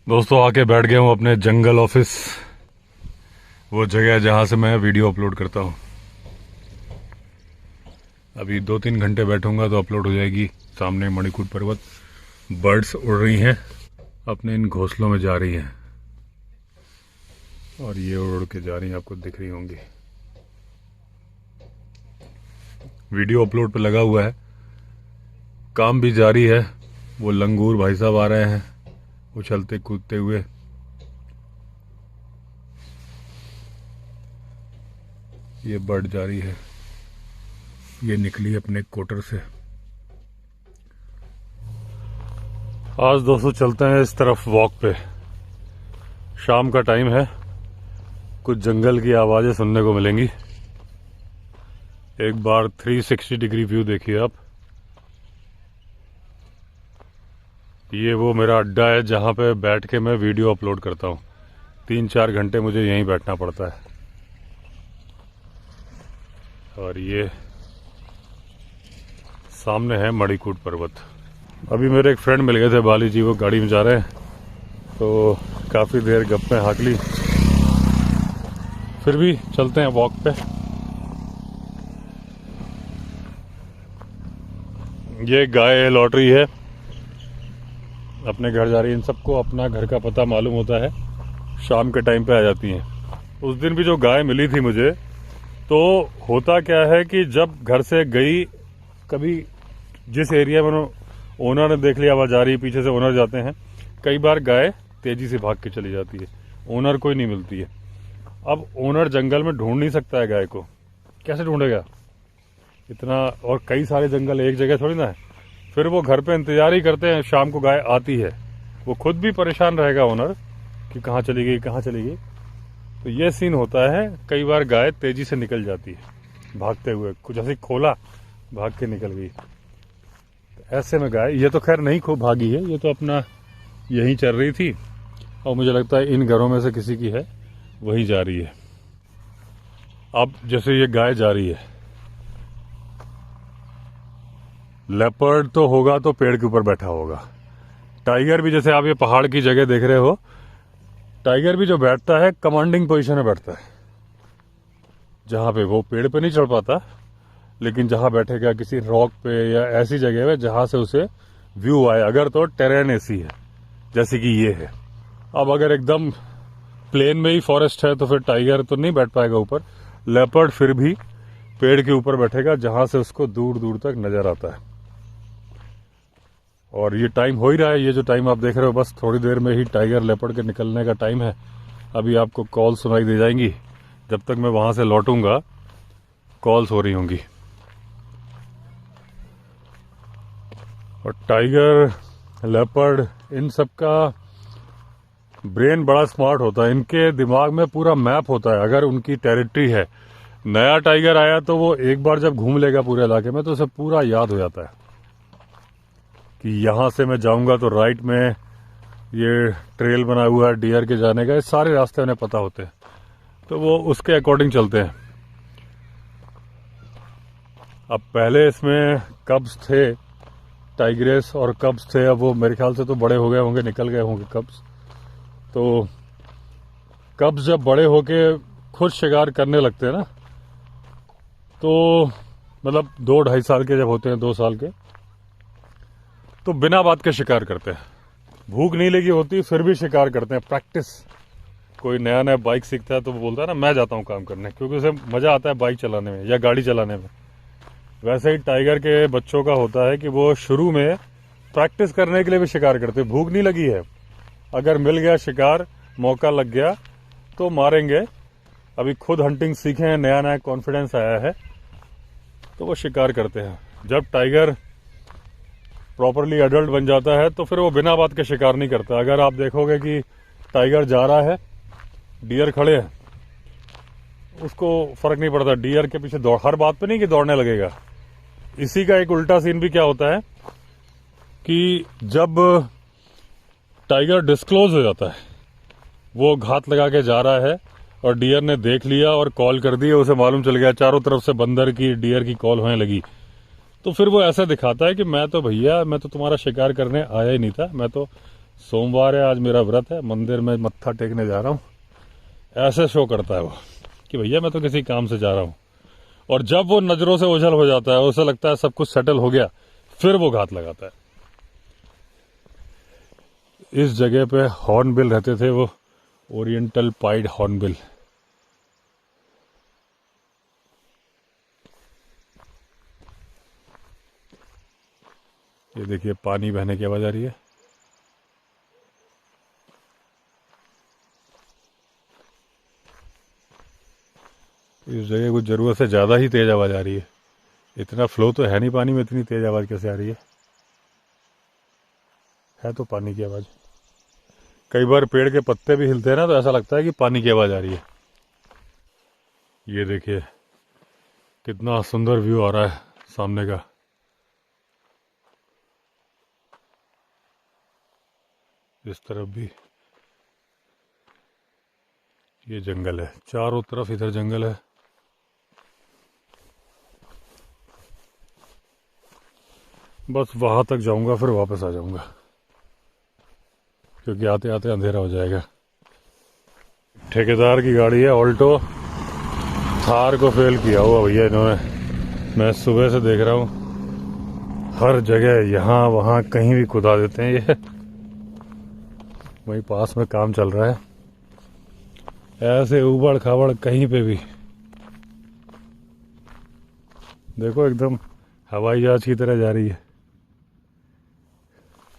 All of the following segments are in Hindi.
दोस्तों आके बैठ गया हूँ अपने जंगल ऑफिस, वो जगह जहाँ से मैं वीडियो अपलोड करता हूँ। अभी 2-3 घंटे बैठूंगा तो अपलोड हो जाएगी। सामने मणिकूट पर्वत, बर्ड्स उड़ रही हैं, अपने इन घोंसलों में जा रही हैं और ये उड़ उड़ के जा रही हैं, आपको दिख रही होंगी। वीडियो अपलोड पे लगा हुआ है, काम भी जारी है। वो लंगूर भाई साहब आ रहे हैं उछलते कूदते हुए। ये बर्ड जा रही है, ये निकली अपने कोटर से। आज दोस्तों चलते हैं इस तरफ वॉक पे। शाम का टाइम है, कुछ जंगल की आवाजें सुनने को मिलेंगी। एक बार 360 डिग्री व्यू देखिए आप। ये वो मेरा अड्डा है जहाँ पे बैठ के मैं वीडियो अपलोड करता हूँ। 3-4 घंटे मुझे यहीं बैठना पड़ता है। और ये सामने है मणिकूट पर्वत। अभी मेरे एक फ्रेंड मिल गए थे बाली जी, वो गाड़ी में जा रहे हैं तो काफ़ी देर गप्पे हाँक ली। फिर भी चलते हैं वॉक पे। ये गाय लॉटरी है, अपने घर जा रही है। इन सबको अपना घर का पता मालूम होता है, शाम के टाइम पे आ जाती हैं। उस दिन भी जो गाय मिली थी मुझे, तो होता क्या है कि जब घर से गई, कभी जिस एरिया में ओनर ने देख लिया आवाज आ रही है, पीछे से ओनर जाते हैं, कई बार गाय तेजी से भाग के चली जाती है, ओनर कोई नहीं मिलती है। अब ओनर जंगल में ढूंढ नहीं सकता है गाय को, कैसे ढूंढेगा इतना, और कई सारे जंगल एक जगह थोड़ी ना है। फिर वो घर पे इंतजार ही करते हैं, शाम को गाय आती है। वो खुद भी परेशान रहेगा ओनर कि कहाँ चली गई कहाँ चली गई। तो ये सीन होता है, कई बार गाय तेजी से निकल जाती है भागते हुए, कुछ ऐसी खोला भाग के निकल गई। तो ऐसे में गाय, ये तो खैर नहीं खूब भागी है, ये तो अपना यहीं चल रही थी और मुझे लगता है इन घरों में से किसी की है, वहीं जा रही है। अब जैसे ये गाय जा रही है, लेपर्ड तो होगा तो पेड़ के ऊपर बैठा होगा। टाइगर भी, जैसे आप ये पहाड़ की जगह देख रहे हो, टाइगर भी जो बैठता है कमांडिंग पोजीशन में बैठता है, जहां पे वो पेड़ पे नहीं चढ़ पाता, लेकिन जहां बैठेगा किसी रॉक पे या ऐसी जगह पे जहां से उसे व्यू आए। अगर तो टेरेन ऐसी है जैसे कि ये है। अब अगर एकदम प्लेन में ही फॉरेस्ट है तो फिर टाइगर तो नहीं बैठ पाएगा ऊपर। लेपर्ड फिर भी पेड़ के ऊपर बैठेगा जहां से उसको दूर दूर तक नजर आता है। और ये टाइम हो ही रहा है, ये जो टाइम आप देख रहे हो, बस थोड़ी देर में ही टाइगर लेपर्ड के निकलने का टाइम है। अभी आपको कॉल सुनाई दे जाएंगी, जब तक मैं वहां से लौटूंगा कॉल्स हो रही होंगी। और टाइगर, लेपर्ड, इन सब का ब्रेन बड़ा स्मार्ट होता है, इनके दिमाग में पूरा मैप होता है। अगर उनकी टेरिटरी है, नया टाइगर आया तो वो एक बार जब घूम लेगा पूरे इलाके में तो उसे पूरा याद हो जाता है कि यहां से मैं जाऊंगा तो राइट में ये ट्रेल बना हुआ है डियर के जाने का। ये सारे रास्ते उन्हें पता होते हैं, तो वो उसके अकॉर्डिंग चलते हैं। अब पहले इसमें कब्स थे, टाइग्रेस और कब्स थे। अब वो मेरे ख्याल से तो बड़े हो गए होंगे, निकल गए होंगे कब्स। तो कब्स जब बड़े होके खुद शिकार करने लगते हैं ना, तो मतलब 2-2.5 साल के जब होते हैं, 2 साल के, तो बिना बात के शिकार करते हैं। भूख नहीं लगी होती फिर भी शिकार करते हैं। प्रैक्टिस, कोई नया नया बाइक सीखता है तो वो बोलता है ना, मैं जाता हूँ काम करने, क्योंकि उसे मजा आता है बाइक चलाने में या गाड़ी चलाने में। वैसे ही टाइगर के बच्चों का होता है कि वो शुरू में प्रैक्टिस करने के लिए भी शिकार करते हैं। भूख नहीं लगी है, अगर मिल गया शिकार, मौका लग गया तो मारेंगे। अभी खुद हंटिंग सीखे हैं, नया नया कॉन्फिडेंस आया है, तो वो शिकार करते हैं। जब टाइगर प्रॉपरली एडल्ट बन जाता है तो फिर वो बिना बात के शिकार नहीं करता। अगर आप देखोगे कि टाइगर जा रहा है, डियर खड़े हैं, उसको फर्क नहीं पड़ता, डियर के पीछे दौड़, हर बात पे नहीं कि दौड़ने लगेगा। इसी का एक उल्टा सीन भी क्या होता है कि जब टाइगर डिस्क्लोज हो जाता है, वो घात लगा के जा रहा है और डियर ने देख लिया और कॉल कर दी, उसे मालूम चल गया चारों तरफ से बंदर की, डियर की कॉल होने लगी, तो फिर वो ऐसा दिखाता है कि मैं तो भैया, मैं तो तुम्हारा शिकार करने आया ही नहीं था, मैं तो सोमवार है आज, मेरा व्रत है, मंदिर में मत्था टेकने जा रहा हूँ। ऐसे शो करता है वो कि भैया मैं तो किसी काम से जा रहा हूँ, और जब वो नजरों से ओझल हो जाता है, उसे लगता है सब कुछ सेटल हो गया, फिर वो घात लगाता है। इस जगह पे हॉर्नबिल रहते थे, वो ओरिएंटल पाइड हॉर्नबिल। ये देखिए पानी बहने की आवाज आ रही है। इस जगह कुछ जरूरत से ज्यादा ही तेज आवाज आ रही है। इतना फ्लो तो है नहीं पानी में, इतनी तेज आवाज कैसे आ रही है तो पानी की आवाज। कई बार पेड़ के पत्ते भी हिलते हैं ना, तो ऐसा लगता है कि पानी की आवाज आ रही है। ये देखिए कितना सुंदर व्यू आ रहा है सामने का। इस तरफ भी ये जंगल है, चारों तरफ इधर जंगल है। बस वहां तक जाऊंगा, फिर वापस आ जाऊंगा, क्योंकि आते आते अंधेरा हो जाएगा। ठेकेदार की गाड़ी है ऑल्टो, थार को फेल किया हुआ भैया इन्होंने। मैं सुबह से देख रहा हूँ हर जगह, यहाँ वहाँ कहीं भी खुदा देते हैं ये। वहीं पास में काम चल रहा है, ऐसे उबड़ खाबड़ कहीं पे भी। देखो एकदम हवाई जहाज की तरह जा रही है।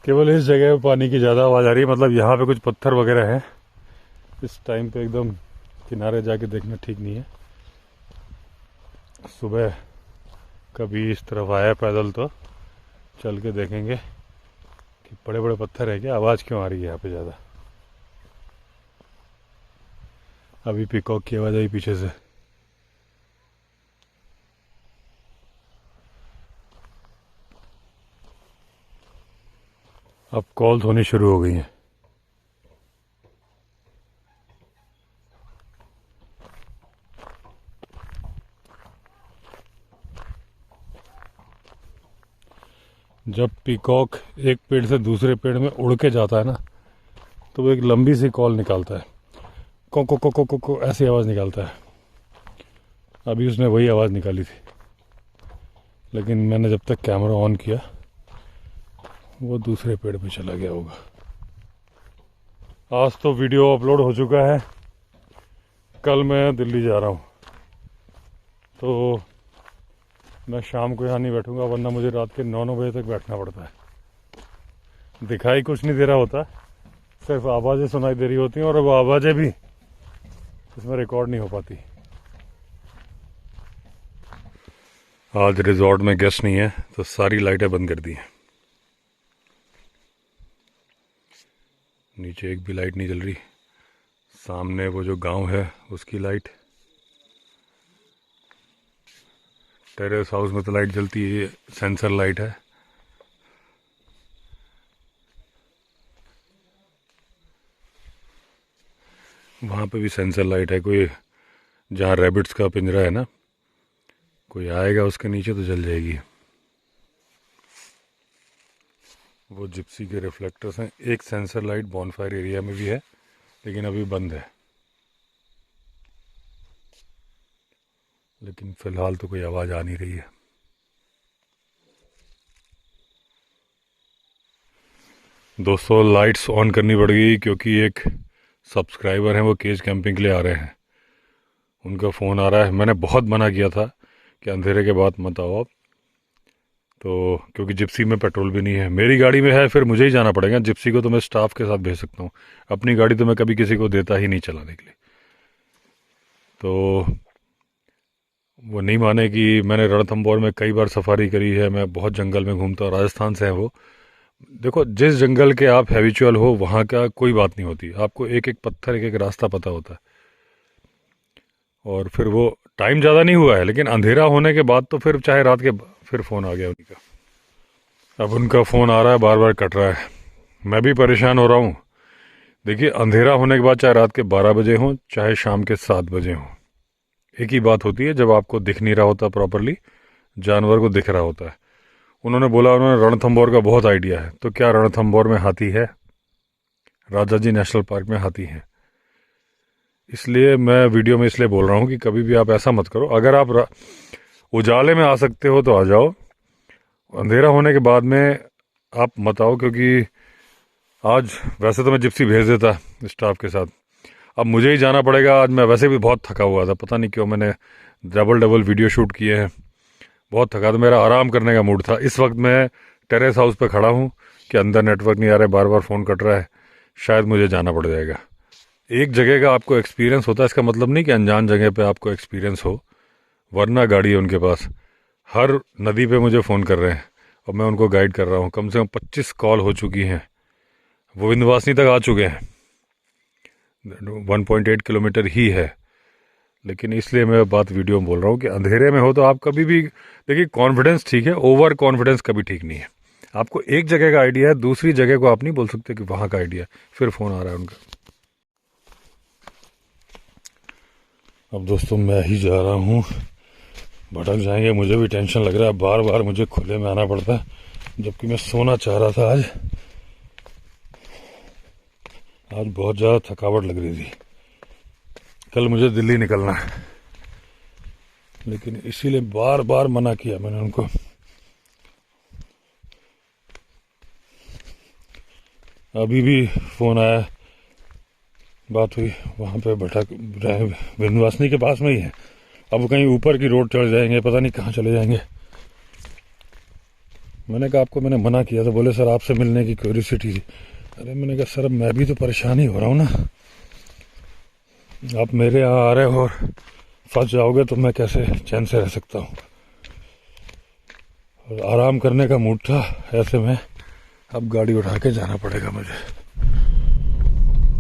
केवल इस जगह पे पानी की ज़्यादा आवाज़ आ रही है, मतलब यहाँ पे कुछ पत्थर वगैरह हैं। इस टाइम पे एकदम किनारे जाके देखना ठीक नहीं है। सुबह कभी इस तरफ आया पैदल तो चल के देखेंगे कि बड़े बड़े पत्थर है क्या, आवाज़ क्यों आ रही है यहाँ पे ज़्यादा। अभी पीकॉक की आवाज़ आई पीछे से। अब कॉल्स होनी शुरू हो गई हैं। जब पीकॉक एक पेड़ से दूसरे पेड़ में उड़ के जाता है ना, तो वो एक लंबी सी कॉल निकालता है, को को को को को, को ऐसी आवाज़ निकालता है। अभी उसने वही आवाज़ निकाली थी, लेकिन मैंने जब तक कैमरा ऑन किया वो दूसरे पेड़ पे चला गया होगा। आज तो वीडियो अपलोड हो चुका है। कल मैं दिल्ली जा रहा हूँ, तो मैं शाम को यहाँ नहीं बैठूंगा, वरना मुझे रात के 9-9 बजे तक बैठना पड़ता है। दिखाई कुछ नहीं दे रहा होता, सिर्फ आवाज़ें सुनाई दे रही होती हैं, और वो आवाज़ें भी इसमें रिकॉर्ड नहीं हो पाती। आज रिजॉर्ट में गेस्ट नहीं है, तो सारी लाइटें बंद कर दी हैं। नीचे एक भी लाइट नहीं जल रही। सामने वो जो गांव है उसकी लाइट, टेरेस हाउस में तो लाइट जलती है, सेंसर लाइट है। वहाँ पे भी सेंसर लाइट है। कोई जहाँ रैबिट्स का पिंजरा है ना, कोई आएगा उसके नीचे तो जल जाएगी। वो जिप्सी के रिफ्लेक्टर्स हैं। एक सेंसर लाइट बॉनफायर एरिया में भी है, लेकिन अभी बंद है। लेकिन फिलहाल तो कोई आवाज़ आ नहीं रही है। दोस्तों लाइट्स ऑन करनी पड़ गई, क्योंकि एक सब्सक्राइबर हैं, वो केज कैंपिंग के लिए आ रहे हैं। उनका फ़ोन आ रहा है। मैंने बहुत मना किया था कि अंधेरे के बाद मत आओ आप, तो क्योंकि जिप्सी में पेट्रोल भी नहीं है। मेरी गाड़ी में है, फिर मुझे ही जाना पड़ेगा। जिप्सी को तो मैं स्टाफ के साथ भेज सकता हूँ, अपनी गाड़ी तो मैं कभी किसी को देता ही नहीं चलाने के लिए। तो वो नहीं माने कि मैंने रणथंभौर में कई बार सफारी करी है, मैं बहुत जंगल में घूमता हूँ, राजस्थान से है वो। देखो जिस जंगल के आप हैबिचुअल हो वहाँ का कोई बात नहीं होती, आपको एक एक पत्थर एक एक रास्ता पता होता है। और फिर वो टाइम ज़्यादा नहीं हुआ है, लेकिन अंधेरा होने के बाद तो फिर चाहे रात के फिर फ़ोन आ गया उनका। अब उनका फ़ोन आ रहा है, बार बार कट रहा है, मैं भी परेशान हो रहा हूँ। देखिए अंधेरा होने के बाद चाहे रात के 12 बजे हों चाहे शाम के 7 बजे हों, एक ही बात होती है, जब आपको दिख नहीं रहा होता प्रॉपरली, जानवर को दिख रहा होता है। उन्होंने बोला उन्होंने रणथंभौर का बहुत आइडिया है, तो क्या रणथंभौर में हाथी है? राजाजी नेशनल पार्क में हाथी हैं। इसलिए मैं वीडियो में इसलिए बोल रहा हूँ कि कभी भी आप ऐसा मत करो। अगर आप उजाले में आ सकते हो तो आ जाओ, अंधेरा होने के बाद में आप मत आओ, क्योंकि आज वैसे तो मैं जिप्सी भेज देता स्टाफ के साथ, अब मुझे ही जाना पड़ेगा। आज मैं वैसे भी बहुत थका हुआ था, पता नहीं क्यों मैंने डबल वीडियो शूट किए हैं, बहुत थका था, मेरा आराम करने का मूड था। इस वक्त मैं टेरेस हाउस पे खड़ा हूँ कि अंदर नेटवर्क नहीं आ रहा है, बार बार फ़ोन कट रहा है, शायद मुझे जाना पड़ जाएगा। एक जगह का आपको एक्सपीरियंस होता है, इसका मतलब नहीं कि अनजान जगह पे आपको एक्सपीरियंस हो, वरना गाड़ी है उनके पास। हर नदी पे मुझे फ़ोन कर रहे हैं और मैं उनको गाइड कर रहा हूँ। कम से कम 25 कॉल हो चुकी हैं, वो विंध्यवासिनी तक आ चुके हैं। 1.8 किलोमीटर ही है, लेकिन इसलिए मैं बात वीडियो में बोल रहा हूँ कि अंधेरे में हो तो आप कभी भी देखिए, कॉन्फिडेंस ठीक है, ओवर कॉन्फिडेंस कभी ठीक नहीं है। आपको एक जगह का आइडिया है, दूसरी जगह को आप नहीं बोल सकते कि वहाँ का आइडिया है। फिर फ़ोन आ रहा है उनका। अब दोस्तों मैं ही जा रहा हूँ, भटक जाएंगे, मुझे भी टेंशन लग रहा है। बार बार मुझे खुले में आना पड़ता है, जबकि मैं सोना चाह रहा था। आज बहुत ज़्यादा थकावट लग रही थी। कल मुझे दिल्ली निकलना है, लेकिन इसीलिए बार बार मना किया मैंने उनको। अभी भी फ़ोन आया, बात हुई, वहाँ पे भटक रहे, विंध्यवासिनी के पास में ही है। अब कहीं ऊपर की रोड चढ़ जाएंगे, पता नहीं कहाँ चले जाएंगे। मैंने कहा आपको मैंने मना किया था, बोले सर आपसे मिलने की क्यूरियोसिटी थी। अरे मैंने कहा सर अब मैं भी तो परेशान ही हो रहा हूँ ना, आप मेरे यहाँ आ रहे हो और फंस जाओगे तो मैं कैसे चैन से रह सकता हूँ। और आराम करने का मूड था, ऐसे में अब गाड़ी उठा के जाना पड़ेगा मुझे।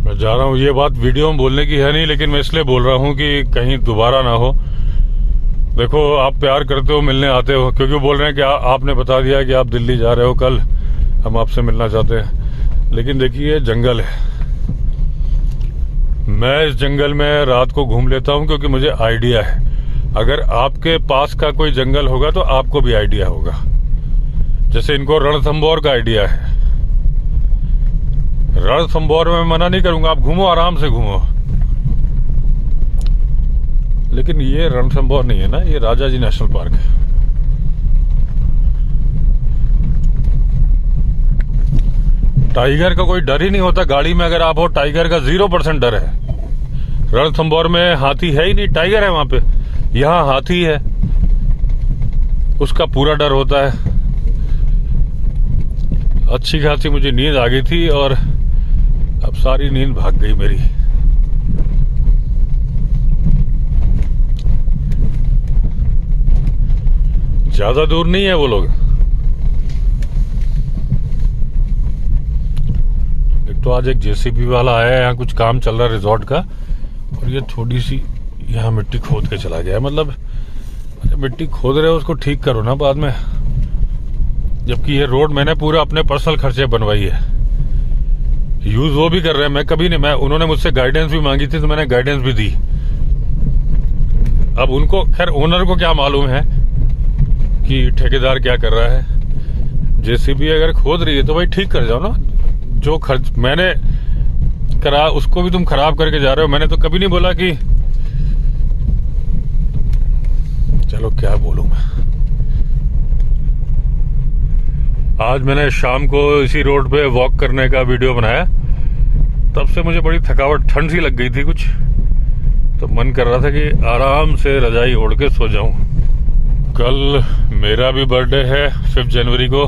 मैं जा रहा हूँ, ये बात वीडियो में बोलने की है नहीं, लेकिन मैं इसलिए बोल रहा हूँ कि कहीं दोबारा ना हो। देखो आप प्यार करते हो, मिलने आते हो, क्योंकि बोल रहे हैं कि आपने बता दिया कि आप दिल्ली जा रहे हो, कल हम आपसे मिलना चाहते हैं। लेकिन देखिए जंगल है, मैं इस जंगल में रात को घूम लेता हूं क्योंकि मुझे आइडिया है। अगर आपके पास का कोई जंगल होगा तो आपको भी आइडिया होगा। जैसे इनको रणथंभौर का आइडिया है। रणथंभौर में मना नहीं करूंगा, आप घूमो, आराम से घूमो, लेकिन ये रणथंभौर नहीं है ना, ये राजाजी नेशनल पार्क है। टाइगर का कोई डर ही नहीं होता गाड़ी में, अगर आप हो, टाइगर का 0% डर है। रणथंभौर में हाथी है ही नहीं, टाइगर है वहां पे। यहाँ हाथी है, उसका पूरा डर होता है। अच्छी खासी मुझे नींद आ गई थी और अब सारी नींद भाग गई मेरी। ज्यादा दूर नहीं है वो लोग। तो आज एक जेसीबी वाला आया है, यहाँ कुछ काम चल रहा है रिजॉर्ट का, और ये थोड़ी सी यहाँ मिट्टी खोद के चला गया है। मतलब मिट्टी खोद रहे हो उसको ठीक करो ना बाद में, जबकि ये रोड मैंने पूरा अपने पर्सनल खर्चे बनवाई है। यूज वो भी कर रहे हैं, मैं कभी नहीं। मैं उन्होंने मुझसे गाइडेंस भी मांगी थी तो मैंने गाइडेंस भी दी। अब उनको, खैर ओनर को क्या मालूम है कि ठेकेदार क्या कर रहा है। जेसीबी अगर खोद रही है तो भाई ठीक कर जाओ ना। जो खर्च मैंने करा उसको भी तुम खराब करके जा रहे हो। मैंने तो कभी नहीं बोला कि, चलो क्या बोलूं मैं। आज मैंने शाम को इसी रोड पे वॉक करने का वीडियो बनाया, तब से मुझे बड़ी थकावट, ठंड सी लग गई थी कुछ, तो मन कर रहा था कि आराम से रजाई ओढ़ के सो जाऊं। कल मेरा भी बर्थडे है 5 जनवरी को,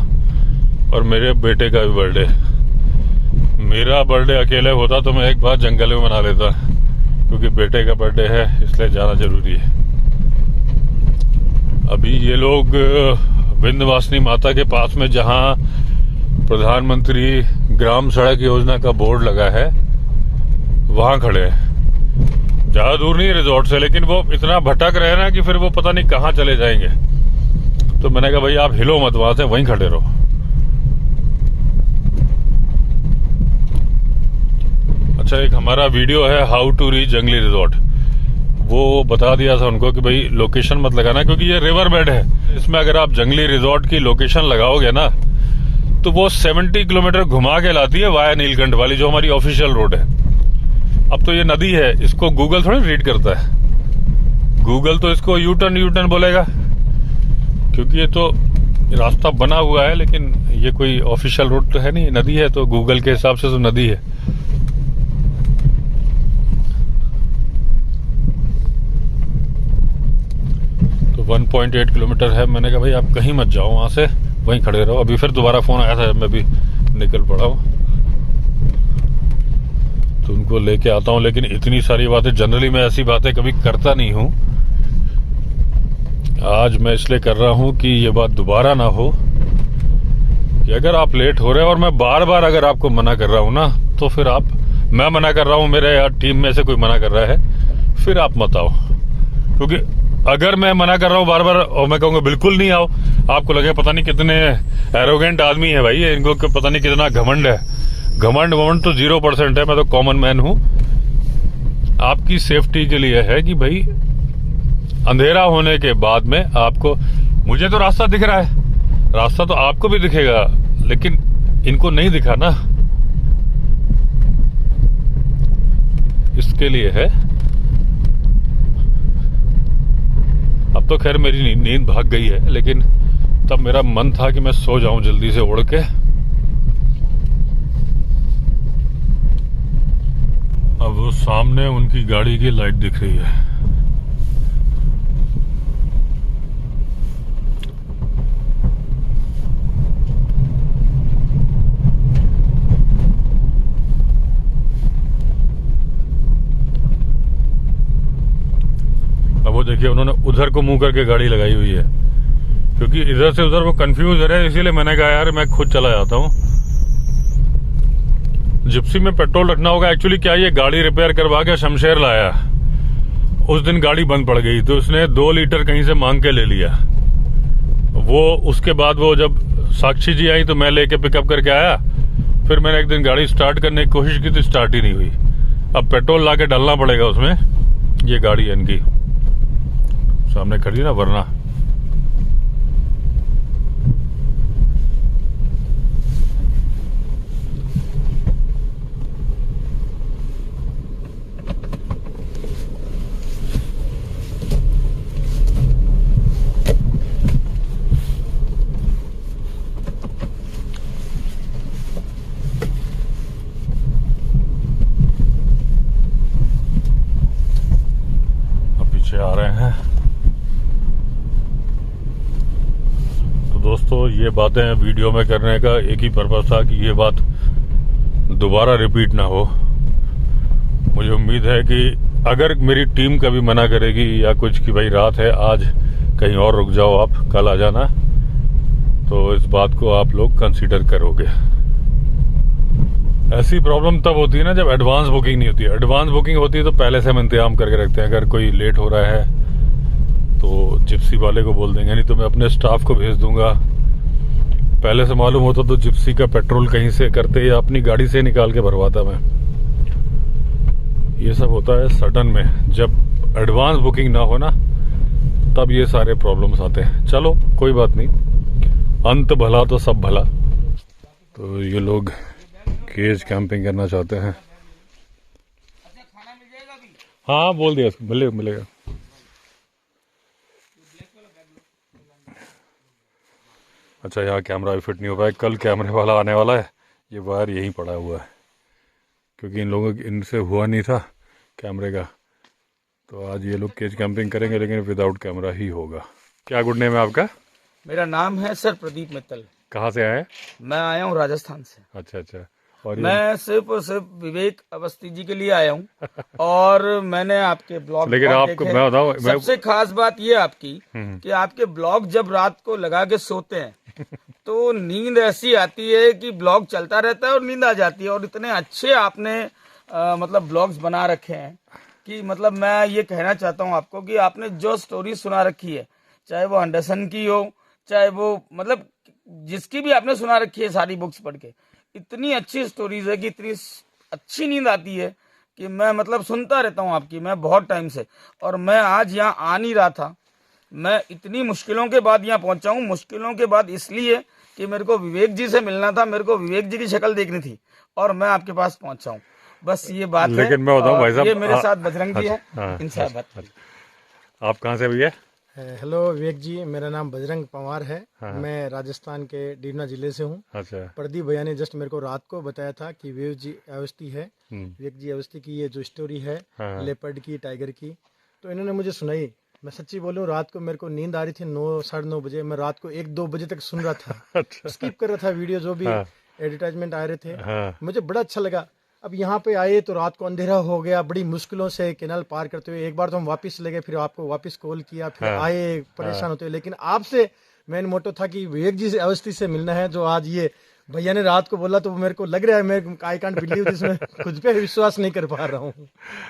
और मेरे बेटे का भी बर्थडे। मेरा बर्थडे अकेले होता तो मैं एक बार जंगल में मना लेता, क्योंकि बेटे का बर्थडे है इसलिए जाना जरूरी है। अभी ये लोग विंध्यवासिनी माता के पास में, जहां प्रधानमंत्री ग्राम सड़क योजना का बोर्ड लगा है, वहां खड़े हैं। ज्यादा दूर नहीं है रिजॉर्ट से, लेकिन वो इतना भटक रहे हैं ना कि फिर वो पता नहीं कहां चले जाएंगे। तो मैंने कहा भाई आप हिलो मत, वहां से वहीं खड़े रहो। अच्छा, एक हमारा वीडियो है हाउ टू रीच जंगली रिजॉर्ट, वो बता दिया था उनको कि भाई लोकेशन मत लगाना, क्योंकि ये रिवर बेड है। इसमें अगर आप जंगली रिजॉर्ट की लोकेशन लगाओगे ना तो वो 70 किलोमीटर घुमा के लाती है वाया नीलकंठ वाली, जो हमारी ऑफिशियल रोड है। अब तो ये नदी है, इसको गूगल थोड़ी रीड करता है। गूगल तो इसको यू टर्न बोलेगा, क्योंकि ये तो रास्ता बना हुआ है, लेकिन ये कोई ऑफिशियल रोड तो है नहीं, नदी है, तो गूगल के हिसाब से तो नदी है। तो 1.8 किलोमीटर है। मैंने कहा भाई आप कहीं मत जाओ, वहां से वहीं खड़े रहो। अभी फिर दोबारा फोन आया था, मैं भी निकल पड़ा हूँ, तो उनको लेके आता हूँ। लेकिन इतनी सारी बातें, जनरली मैं ऐसी बातें कभी करता नहीं हूँ, आज मैं इसलिए कर रहा हूँ कि ये बात दोबारा ना हो कि अगर आप लेट हो रहे हैं और मैं बार बार अगर आपको मना कर रहा हूँ ना, तो फिर आप, मैं मना कर रहा हूँ, मेरे यार टीम में से कोई मना कर रहा है, फिर आप मत आओ। क्योंकि अगर मैं मना कर रहा हूँ बार बार और मैं कहूँगा बिल्कुल नहीं आओ, आपको लगे पता नहीं कितने एरोगेंट आदमी है भाई, इनको पता नहीं कितना घमंड है। घमंड तो 0% है, मैं तो कॉमन मैन हूँ। आपकी सेफ्टी के लिए है कि भाई अंधेरा होने के बाद में आपको, मुझे तो रास्ता दिख रहा है, रास्ता तो आपको भी दिखेगा, लेकिन इनको नहीं दिखा ना, इसके लिए है। अब तो खैर मेरी नींद भाग गई है, लेकिन तब मेरा मन था कि मैं सो जाऊं जल्दी से उड़ के। अब वो सामने उनकी गाड़ी की लाइट दिख रही है। अब वो देखिए उन्होंने उधर को मुंह करके गाड़ी लगाई हुई है, क्योंकि इधर से उधर वो कंफ्यूज हो रहे हैं, इसीलिए मैंने कहा यार मैं खुद चला जाता हूँ। जिप्सी में पेट्रोल रखना होगा। एक्चुअली क्या, ये गाड़ी रिपेयर करवा के शमशेर लाया, उस दिन गाड़ी बंद पड़ गई, तो उसने 2 लीटर कहीं से मांग के ले लिया। वो उसके बाद वो जब साक्षी जी आई तो मैं लेके पिकअप करके आया, फिर मैंने एक दिन गाड़ी स्टार्ट करने की कोशिश की तो स्टार्ट ही नहीं हुई। अब पेट्रोल ला के डालना पड़ेगा उसमें। ये गाड़ी है इनकी सामने खड़ी ना, वरना आ रहे हैं। तो दोस्तों ये बातें वीडियो में करने का एक ही पर्पस था कि ये बात दोबारा रिपीट ना हो। मुझे उम्मीद है कि अगर मेरी टीम कभी मना करेगी या कुछ कि भाई रात है, आज कहीं और रुक जाओ, आप कल आ जाना, तो इस बात को आप लोग कंसीडर करोगे। ऐसी प्रॉब्लम तब होती है ना जब एडवांस बुकिंग नहीं होती है। एडवांस बुकिंग होती है तो पहले से हम इंतजाम करके रखते हैं। अगर कोई लेट हो रहा है तो जिप्सी वाले को बोल देंगे, नहीं तो मैं अपने स्टाफ को भेज दूंगा। पहले से मालूम होता तो जिप्सी का पेट्रोल कहीं से करते या अपनी गाड़ी से निकाल के भरवाता मैं। ये सब होता है सडन में, जब एडवांस बुकिंग ना हो ना, तब ये सारे प्रॉब्लम्स आते हैं। चलो कोई बात नहीं, अंत भला तो सब भला। तो ये लोग केज कैंपिंग करना चाहते हैं। हाँ बोल दिया, मिलेगा। अच्छा यहाँ कैमरा भी फिट नहीं हो पाया, कल कैमरे वाला आने वाला है। ये वायर यहीं पड़ा हुआ है, क्योंकि इन लोगों इनसे हुआ नहीं था कैमरे का, तो आज ये लोग केज कैंपिंग करेंगे, लेकिन विदाउट कैमरा ही होगा। क्या गुड नेम है आपका? मेरा नाम है सर प्रदीप मित्तल। कहाँ से आए? मैं आया हूँ राजस्थान से। अच्छा। और मैं सिर्फ और सिर्फ विवेक अवस्थी जी के लिए आया हूँ और मैंने आपके ब्लॉग, लेकिन आपको मैं बताऊं, सबसे खास बात ये आपकी कि आपके ब्लॉग जब रात को लगा के सोते हैं तो नींद ऐसी आती है कि ब्लॉग चलता रहता है और नींद आ जाती है। और इतने अच्छे आपने मतलब ब्लॉग्स बना रखे हैं कि मतलब मैं ये कहना चाहता हूँ आपको कि आपने जो स्टोरी सुना रखी है, चाहे वो एंडरसन की हो, चाहे वो मतलब जिसकी भी आपने सुना रखी है, सारी बुक्स पढ़ के इतनी अच्छी स्टोरीज है कि इतनी अच्छी नींद आती है कि मैं मतलब सुनता रहता हूँ आपकी, मैं बहुत टाइम से। और मैं आज यहाँ आ नहीं रहा था, मैं इतनी मुश्किलों के बाद यहाँ पहुँचा हूँ। मुश्किलों के बाद इसलिए कि मेरे को विवेक जी से मिलना था, मेरे को विवेक जी की शक्ल देखनी थी और मैं आपके पास पहुंचा हूँ। बस ये बात है। लेकिन मैं बताऊं और भाई साहब, ये मेरे साथ बजरंग जी है, हाँ, इनसे बात करिए। आप कहाँ से भैया? हेलो विवेक जी, मेरा नाम बजरंग पंवार है। हाँ। मैं राजस्थान के डीडना जिले से हूँ। अच्छा। प्रदीप भैया ने जस्ट मेरे को रात को बताया था कि विवेक जी अवस्थी है। विवेक जी अवस्थी की ये जो स्टोरी है हाँ। लेपर्ड की, टाइगर की, तो इन्होंने मुझे सुनाई। मैं सच्ची बोलूं, रात को मेरे को नींद आ रही थी 9 साढ़े 9 बजे। मैं रात को 1-2 बजे तक सुन रहा था। अच्छा। स्किप कर रहा था वीडियो, जो भी हाँ। एडवर्टाइजमेंट आ रहे थे। हाँ। मुझे बड़ा अच्छा लगा। अब यहाँ पे आए तो रात को अंधेरा हो गया, बड़ी मुश्किलों से कैनाल पार करते हुए। एक बार तो हम वापस चले गए, फिर आपको वापस कॉल किया, फिर हाँ। आए परेशान होते हुए। लेकिन आपसे मेन मोटो था कि विवेक जी से अवस्थी से मिलना है। जो आज ये भैया ने रात को बोला, तो मेरे को लग रहा है, मैं आई कांट बिलीव दिस, मैं खुद पे विश्वास नहीं कर पा रहा हूँ।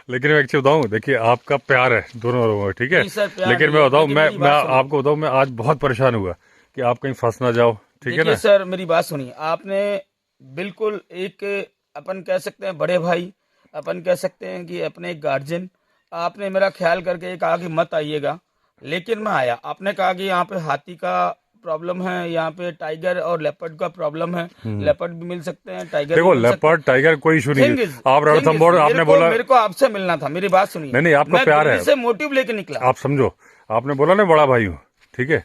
लेकिन मैं एक चीज बताऊं, देखिए आपका प्यार है दोनों लोगों में, ठीक है। नहीं सर, प्यार लेकिन नहीं मैं है, बताऊं, लेकिन मैं मेरी बात सुनिए। आपको बताऊं, मैं आज बहुत परेशान हुआ कि आप कहीं फंस ना जाओ, ठीक है देखिए ना। सर, मेरी बात सुनिए। आपने बिल्कुल एक, अपन कह सकते हैं बड़े भाई, अपन कह सकते हैं कि अपने एक गार्जियन, आपने मेरा ख्याल करके कहा कि मत आइएगा, लेकिन मैं आया। आपने कहा कि यहाँ पे हाथी का प्रॉब्लम है, यहाँ पे टाइगर और लेपर्ड का प्रॉब्लम है। लेपर्ड भी मिल सकते हैं, टाइगर देखो भी मिल सकते हैं। लेपर्ड टाइगर कोई इशू नहीं Thing है। is- आप thing is, रणथंभौर आपने बोला, मेरे को आपसे मिलना था। मेरी बात सुनिए। नहीं, आपका मैं प्यार दिल्ली है। से मोटिव लेके निकला। आप समझो, आपने बोला ना बड़ा भाई हूँ, ठीक है।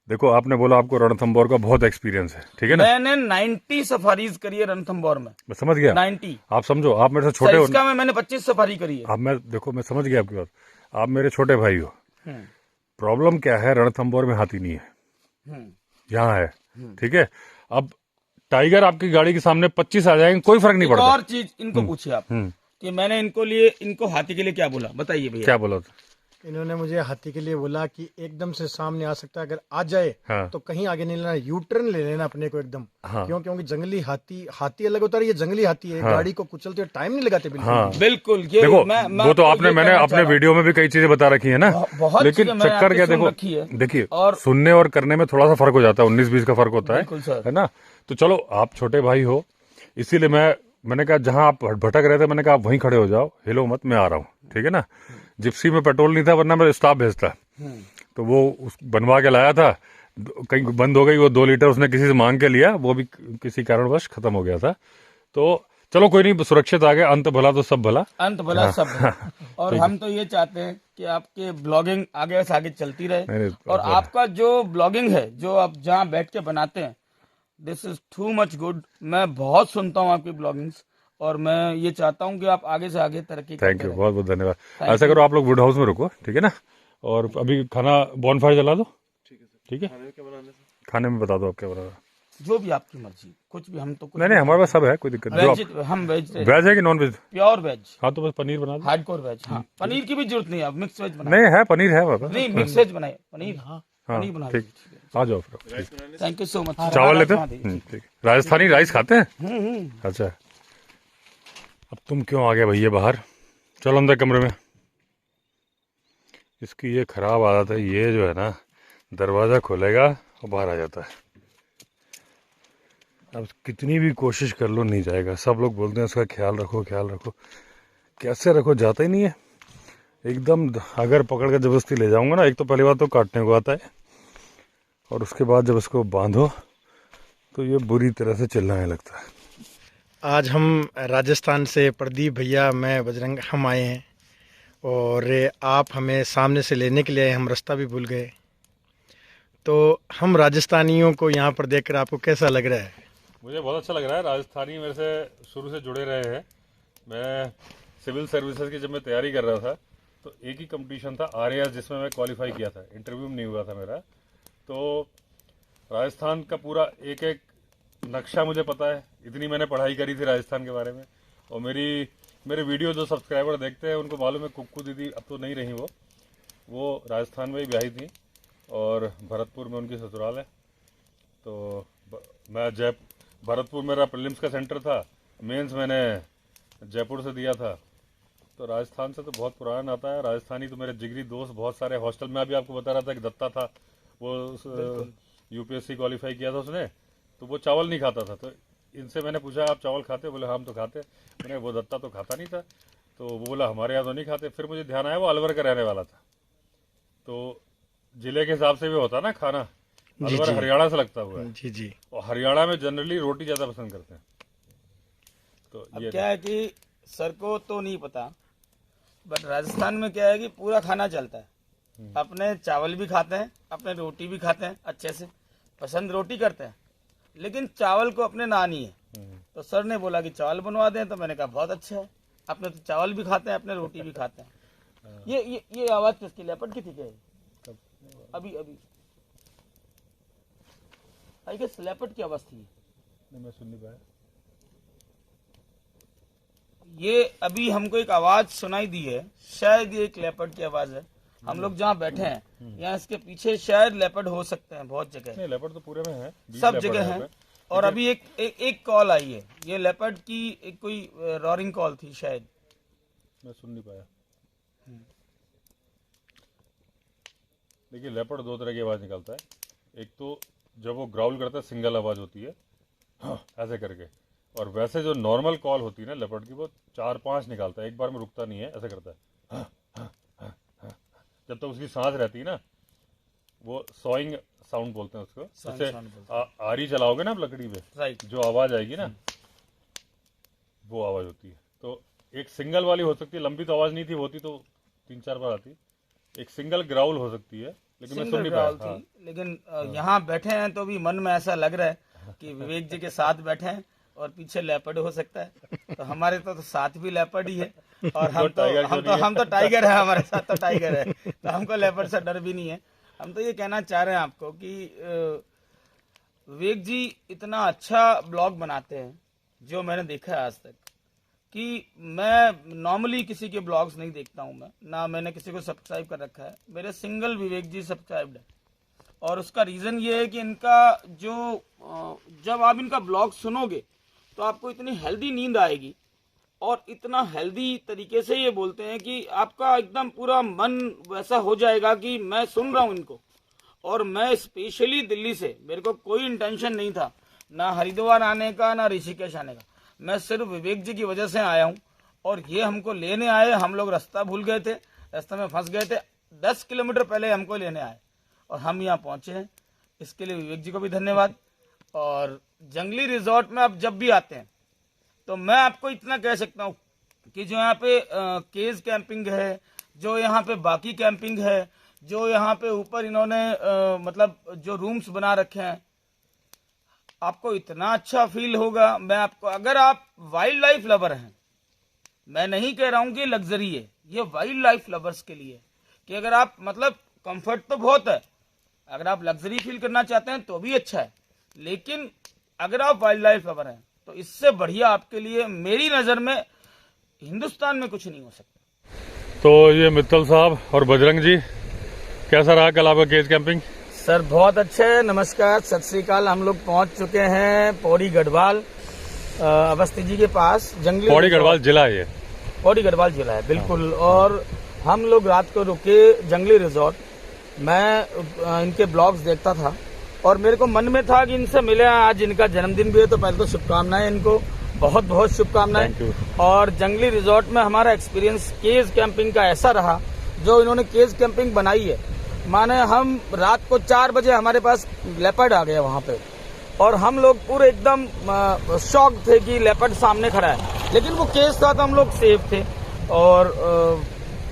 देखो आपने बोला आपको रणथंभौर का बहुत एक्सपीरियंस है, ठीक है ना। मैंने 90 सफारीज करी है रणथंभौर में। मैं समझ गया। 90। आप समझो, आप मेरे से छोटे हो। इसका में मैंने 25 सफारी करी है। आप, मैं देखो, मैं समझ गया आपकी बात। आप मेरे छोटे भाई हो। हम्म, प्रॉब्लम क्या है, रणथंभौर में हाथी नहीं है, हम्म। यहाँ है, ठीक है। अब टाइगर आपकी गाड़ी के सामने 25 आ जाएंगे, कोई फर्क नहीं एक पड़ता। और चीज इनको पूछिए आप कि मैंने इनको हाथी के लिए क्या बोला, बताइए भैया। क्या बोला था? इन्होंने मुझे हाथी के लिए बोला कि एकदम से सामने आ सकता है, अगर आ जाए हाँ। तो कहीं आगे नहीं लेना, यू टर्न ले लेना अपने को एकदम। हाँ। क्योंकि जंगली हाथी अलग होता है, ये जंगली हाथी है। हाँ। गाड़ी को कुचलते हुए टाइम नहीं लगाते बिल्कुल। हाँ। बिल्कुल। ये देखो मैं वो तो आपको आपने, ये मैंने कहना अपने चाह रहा हूं। वीडियो में भी कई चीजें बता रखी है ना। बहुत लेकिन चीजें मैंने चक्कर आपकी क्या, सुन देखो रखी है। देखिए, और सुनने और करने में थोड़ा सा फर्क हो जाता है, 19-20 का फर्क होता बिल्कुल सर। है ना। तो चलो आप छोटे भाई हो, इसीलिए मैंने कहा जहां आप भटक रहे थे, मैंने कहा आप वहीं खड़े हो जाओ, हिलो मत, मैं आ रहा हूँ, ठीक है ना। जिप्सी में पेट्रोल नहीं था, वरना मैं स्टाफ भेजता। तो वो उस बनवा के लाया था, कहीं बंद हो गई वो 2 लीटर, उसने किसी से मांग के लिया, वो भी किसी कारणवश खत्म हो गया था। तो चलो कोई नहीं, सुरक्षित आ गया। अंत भला तो सब भला। अंत भला सब भला। और हम तो ये चाहते हैं कि आपके ब्लॉगिंग आगे से आगे चलती रहे। नहीं, और आपका जो ब्लॉगिंग है, जो आप जहाँ बैठ के बनाते हैं, this is too much good. मैं बहुत सुनता हूँ आपकी ब्लॉगिंग्स, और मैं ये चाहता हूँ कि आप आगे से आगे तरक्की थैंक करते यू, रहें। बहुत बहुत धन्यवाद। ऐसा करो, आप लोग वुड हाउस में रुको, ठीक है ना। और अभी खाना बॉनफायर जला दो, ठीक है। खाने में बता दो आप क्या बना रहा है। जो भी आपकी मर्जी, कुछ भी। हम तो कुछ नहीं हमारे पास सब है, कोई दिक्कत नहीं। वेज, हम वेज वेज है कि नॉन वेज? प्योर वेज, हाँ तो बस पनीर बना दो। Hardcore veg. हाँ, पनीर की भी जरूरत नहीं है, आप मिक्स वेज बनाए। नहीं है, पनीर है हमारे पास। नहीं, मिक्स वेज बनाए पनीर। हाँ पनीर बना ठीक, आ जाओ फिर। Thank you so much. चावल लेते हैं? ठीक। राजस्थानी राइस खाते हैं? अच्छा, अब तुम क्यों आ गए भैया बाहर? चलो अंदर कमरे में। इसकी ये खराब आदत है, ये जो है ना, दरवाज़ा खोलेगा और बाहर आ जाता है। अब कितनी भी कोशिश कर लो नहीं जाएगा। सब लोग बोलते हैं उसका ख्याल रखो, ख्याल रखो। कैसे रखो, जाता ही नहीं है एकदम। अगर पकड़ के जबरदस्ती ले जाऊंगा ना, एक तो पहली बात तो काटने को आता है, और उसके बाद जब इसको बांधो तो ये बुरी तरह से चिल्लाने लगता है। आज हम राजस्थान से प्रदीप भैया, मैं बजरंग, हम आए हैं। और आप हमें सामने से लेने के लिए आए, हम रास्ता भी भूल गए। तो हम राजस्थानियों को यहाँ पर देखकर आपको कैसा लग रहा है? मुझे बहुत अच्छा लग रहा है। राजस्थानी मेरे से शुरू से जुड़े रहे हैं। मैं सिविल सर्विसेज की जब मैं तैयारी कर रहा था, तो एक ही कंपटीशन था RAS, जिसमें मैं क्वालिफाई किया था। इंटरव्यू में नहीं हुआ था मेरा। तो राजस्थान का पूरा एक एक नक्शा मुझे पता है। इतनी मैंने पढ़ाई करी थी राजस्थान के बारे में। और मेरे वीडियो जो सब्सक्राइबर देखते हैं उनको मालूम है, कुक्कू दीदी अब तो नहीं रही, वो राजस्थान में ही ब्याही थी, और भरतपुर में उनकी ससुराल है। तो मैं भरतपुर मेरा प्रीलिम्स का सेंटर था, मेंस मैंने जयपुर से दिया था। तो राजस्थान से तो बहुत पुराना आता है। राजस्थानी तो मेरे जिगरी दोस्त बहुत सारे हॉस्टल में, अभी आपको बता रहा था कि दत्ता था, वो UPSC क्वालिफाई किया था उसने, तो वो चावल नहीं खाता था। तो इनसे मैंने पूछा आप चावल खाते? बोले हम तो खाते। मैंने वो दत्ता तो खाता नहीं था, तो वो बोला हमारे यहाँ तो नहीं खाते। फिर मुझे ध्यान आया वो अलवर का रहने वाला था। तो जिले के हिसाब से भी होता ना खाना। अलवर जी। हरियाणा से लगता हुआ है, जी जी। और हरियाणा में जनरली रोटी ज्यादा पसंद करते हैं। तो अब ये क्या है कि सर को तो नहीं पता, बट राजस्थान में क्या है कि पूरा खाना चलता है। अपने चावल भी खाते हैं, अपने रोटी भी खाते हैं, अच्छे से पसंद रोटी करते हैं, लेकिन चावल को अपने ना नहीं है। तो सर ने बोला कि चावल बनवा दें, तो मैंने कहा बहुत अच्छा है, अपने तो चावल भी खाते हैं, अपने रोटी भी खाते हैं। ये आवाज किसकी, लेपर्ड की थी क्या ये? अभी अभी आई गेस लेपर्ड की आवाज थी। मैं सुन नहीं पाया। ये अभी हमको एक आवाज सुनाई दी है, शायद ये एक लेपर्ड की आवाज है। हम लोग जहाँ बैठे हैं यहाँ इसके पीछे शायद लेपर्ड हो सकते हैं, बहुत जगह नहीं, लेपर्ड तो पूरे में है, 20 सब लेपर्ड जगह यहाँ है। पे। और अभी एक कॉल आई है, ये लेपर्ड की एक कोई रॉरिंग कॉल थी शायद। मैं सुन नहीं पाया। देखिए, लेपर्ड दो तरह की आवाज निकालता है। एक तो जब वो ग्राउल करता है, सिंगल आवाज होती है ऐसे करके, और वैसे जो नॉर्मल कॉल होती है ना लेपर्ड की, वो 4-5 निकालता है, एक बार में रुकता नहीं है, ऐसे करता है। जब तक उसकी सांस रहती है ना, वो सॉइंग साउंड बोलते हैं उसको। जैसे आरी चलाओगे ना आप लकड़ी पे, राइट, जो आवाज आएगी ना, वो आवाज होती है। तो एक सिंगल वाली हो सकती है, लंबी तो आवाज नहीं थी, होती तो 3-4 बार आती। एक सिंगल ग्राउल हो सकती है, लेकिन मैं सुन नहीं पाया। हाँ। लेकिन यहाँ बैठे हैं तो भी मन में ऐसा लग रहा है कि विवेक जी के साथ बैठे हैं और पीछे लेपर्ड हो सकता है। तो हमारे तो साथ भी लेपर्ड ही है, और हम तो टाइगर है, हमारे साथ तो टाइगर है, तो हमको लेपर्ड से डर भी नहीं है। हम तो ये कहना चाह रहे हैं आपको कि विवेक जी इतना अच्छा ब्लॉग बनाते हैं, जो मैंने देखा है आज तक, कि मैं नॉर्मली किसी के ब्लॉग्स नहीं देखता हूं, मैं ना मैंने किसी को सब्सक्राइब कर रखा है, मेरे सिंगल विवेक जी सब्सक्राइब्ड है। और उसका रीजन ये है कि इनका जो जब आप इनका ब्लॉग सुनोगे तो आपको इतनी हेल्दी नींद आएगी, और इतना हेल्दी तरीके से ये बोलते हैं कि आपका एकदम पूरा मन वैसा हो जाएगा कि मैं सुन रहा हूं इनको। और मैं स्पेशली दिल्ली से, मेरे को कोई इंटेंशन नहीं था ना हरिद्वार आने का ना ऋषिकेश आने का, मैं सिर्फ विवेक जी की वजह से आया हूं। और ये हमको लेने आए, हम लोग रास्ता भूल गए थे, रास्ते में फंस गए थे, 10 किलोमीटर पहले हमको लेने आए और हम यहाँ पहुंचे हैं। इसके लिए विवेक जी को भी धन्यवाद। और जंगली रिजॉर्ट में आप जब भी आते हैं तो मैं आपको इतना कह सकता हूँ कि जो यहाँ पे केज कैंपिंग है, जो यहाँ पे बाकी कैंपिंग है, जो यहाँ पे ऊपर इन्होंने मतलब जो रूम्स बना रखे हैं, आपको इतना अच्छा फील होगा। मैं आपको, अगर आप वाइल्ड लाइफ लवर हैं, मैं नहीं कह रहा हूं कि लग्जरी है, ये वाइल्ड लाइफ लवर्स के लिए, कि अगर आप मतलब कंफर्ट तो बहुत है, अगर आप लग्जरी फील करना चाहते हैं तो भी अच्छा है, लेकिन अगर आप वाइल्ड लाइफ लवर हैं तो इससे बढ़िया आपके लिए मेरी नजर में हिंदुस्तान में कुछ नहीं हो सकता। तो ये मित्तल साहब और बजरंग जी, कैसा रहा कल आपका केज कैंपिंग? सर बहुत अच्छे है, नमस्कार, सत श्री अकाल। हम लोग पहुंच चुके हैं पौड़ी गढ़वाल अवस्थी जी के पास, जंगली पौड़ी गढ़वाल जिला है ये, पौड़ी गढ़वाल जिला है बिल्कुल। और हम लोग रात को रुके जंगली रिजॉर्ट। मैं इनके ब्लॉग्स देखता था और मेरे को मन में था कि इनसे मिले, आज इनका जन्मदिन भी है, तो पहले तो शुभकामनाएं, इनको बहुत बहुत शुभकामनाएं। और जंगली रिजॉर्ट में हमारा एक्सपीरियंस केज कैंपिंग का ऐसा रहा, जो इन्होंने केज कैंपिंग बनाई है, माने हम रात को 4 बजे हमारे पास लेपर्ड आ गया वहां पे, और हम लोग पूरे एकदम शॉक थे कि लेपर्ड सामने खड़ा है, लेकिन वो केस था तो हम लोग सेफ थे। और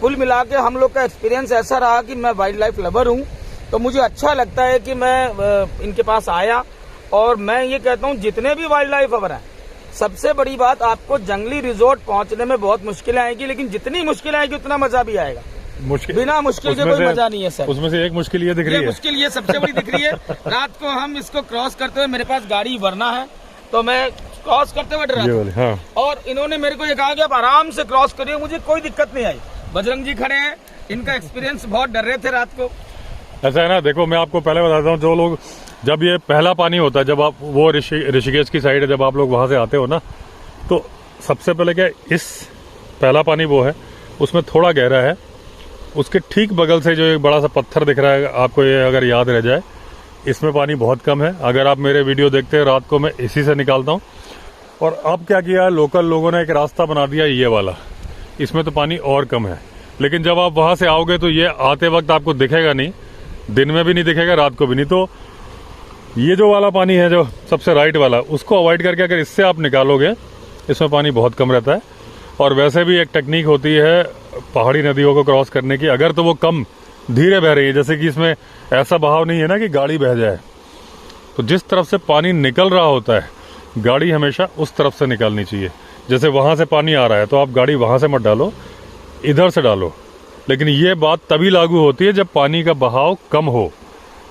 कुल मिला के हम लोग का एक्सपीरियंस ऐसा रहा कि मैं वाइल्ड लाइफ लवर हूं, तो मुझे अच्छा लगता है कि मैं इनके पास आया। और मैं ये कहता हूं, जितने भी वाइल्ड लाइफ लवर हैं, सबसे बड़ी बात, आपको जंगली रिजॉर्ट पहुंचने में बहुत मुश्किलें आएगी, लेकिन जितनी मुश्किल आएगी उतना मजा भी आएगा। बिना मुश्किल के कोई मजा नहीं है सर। उसमें से एक मुश्किल ये दिख रही है, मुश्किल ये सबसे बड़ी दिख रही है। रात को हम इसको क्रॉस करते हुए, मेरे पास गाड़ी वरना है तो मैं क्रॉस करते हुए डरा, हाँ। और इन्होंने मेरे को ये कहा कि आप आराम से क्रॉस करिए, मुझे कोई दिक्कत नहीं आई। बजरंग जी खड़े हैं, इनका एक्सपीरियंस, बहुत डर रहे थे रात को। ऐसा है ना, देखो मैं आपको पहले बताता हूँ, जो लोग, जब ये पहला पानी होता है, जब आप वो ऋषिकेश की साइड है, जब आप लोग वहां से आते हो ना, तो सबसे पहले क्या, इस पहला पानी वो है, उसमें थोड़ा गहरा है, उसके ठीक बगल से जो एक बड़ा सा पत्थर दिख रहा है, आपको ये अगर याद रह जाए, इसमें पानी बहुत कम है। अगर आप मेरे वीडियो देखते हैं, रात को मैं इसी से निकालता हूँ। और अब क्या किया, लोकल लोगों ने एक रास्ता बना दिया ये वाला, इसमें तो पानी और कम है, लेकिन जब आप वहां से आओगे तो ये आते वक्त आपको दिखेगा नहीं, दिन में भी नहीं दिखेगा, रात को भी नहीं। तो ये जो वाला पानी है, जो सबसे राइट वाला, उसको अवॉइड करके अगर इससे आप निकालोगे, इसमें पानी बहुत कम रहता है। और वैसे भी एक टेक्निक होती है पहाड़ी नदियों को क्रॉस करने की, अगर तो वो कम धीरे बह रही है, जैसे कि इसमें ऐसा बहाव नहीं है ना कि गाड़ी बह जाए, तो जिस तरफ से पानी निकल रहा होता है गाड़ी हमेशा उस तरफ से निकालनी चाहिए। जैसे वहाँ से पानी आ रहा है तो आप गाड़ी वहाँ से मत डालो, इधर से डालो। लेकिन ये बात तभी लागू होती है जब पानी का बहाव कम हो।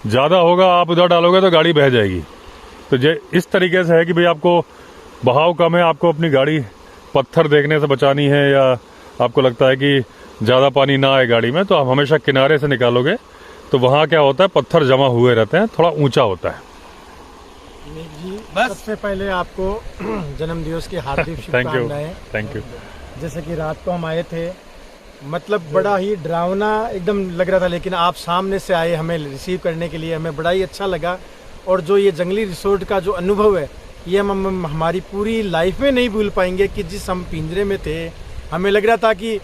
ज़्यादा होगा, आप उधर डालोगे तो गाड़ी बह जाएगी। तो ये इस तरीके से है कि भाई आपको बहाव कम है, आपको अपनी गाड़ी पत्थर देखने से बचानी है, या आपको लगता है कि ज़्यादा पानी ना आए गाड़ी में, तो आप हमेशा किनारे से निकालोगे। तो वहाँ क्या होता है, पत्थर जमा हुए रहते हैं, थोड़ा ऊंचा होता है। जी सबसे पहले आपको जन्मदिवस की हार्दिक शुभकामनाएं। Thank you. जैसे कि रात को हम आए थे, मतलब बड़ा ही डरावना एकदम लग रहा था, लेकिन आप सामने से आए हमें रिसीव करने के लिए, हमें बड़ा ही अच्छा लगा। और जो ये जंगली रिसोर्ट का जो अनुभव है, ये हम हमारी पूरी लाइफ में नहीं भूल पाएंगे। कि जिस हम पिंजरे में थे, हमें लग रहा था कि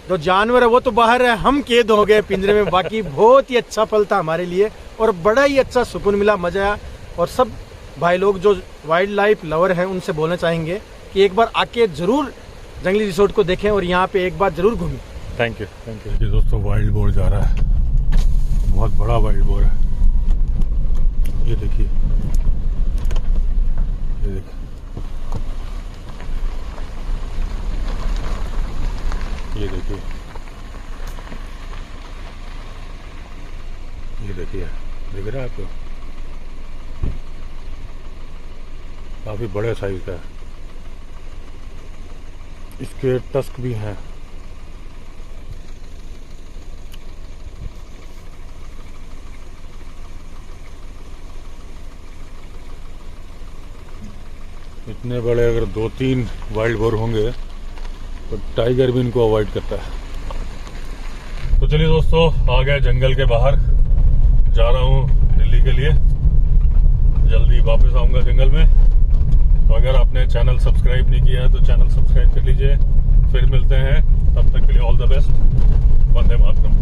जो जानवर है वो तो बाहर है, हम कैद हो गए पिंजरे में। बाकी बहुत ही अच्छा पल था हमारे लिए और बड़ा ही अच्छा सुकून मिला, मजा आया। और सब भाई लोग जो वाइल्ड लाइफ लवर हैं उनसे बोलना चाहेंगे कि एक बार आके जरूर जंगली रिसोर्ट को देखें और यहाँ पे एक बार जरूर घूमें। Thank you, thank you. दोस्तों वाइल्ड बोर जा रहा है, बहुत बड़ा वाइल्ड बोर है। ये देखिए, ये देखिए, ये देखिए, ये देखिए, दिख रहा है आपको? काफी बड़े साइज का है, इसके टस्क भी हैं। इतने बड़े अगर 2-3 वाइल्ड बोर होंगे तो टाइगर भी इनको अवॉइड करता है। तो चलिए दोस्तों, आ गए जंगल के बाहर, जा रहा हूँ दिल्ली के लिए। जल्दी वापस आऊंगा जंगल में। तो अगर आपने चैनल सब्सक्राइब नहीं किया है तो चैनल सब्सक्राइब कर लीजिए। फिर मिलते हैं, तब तक के लिए all the best. Vande Mataram.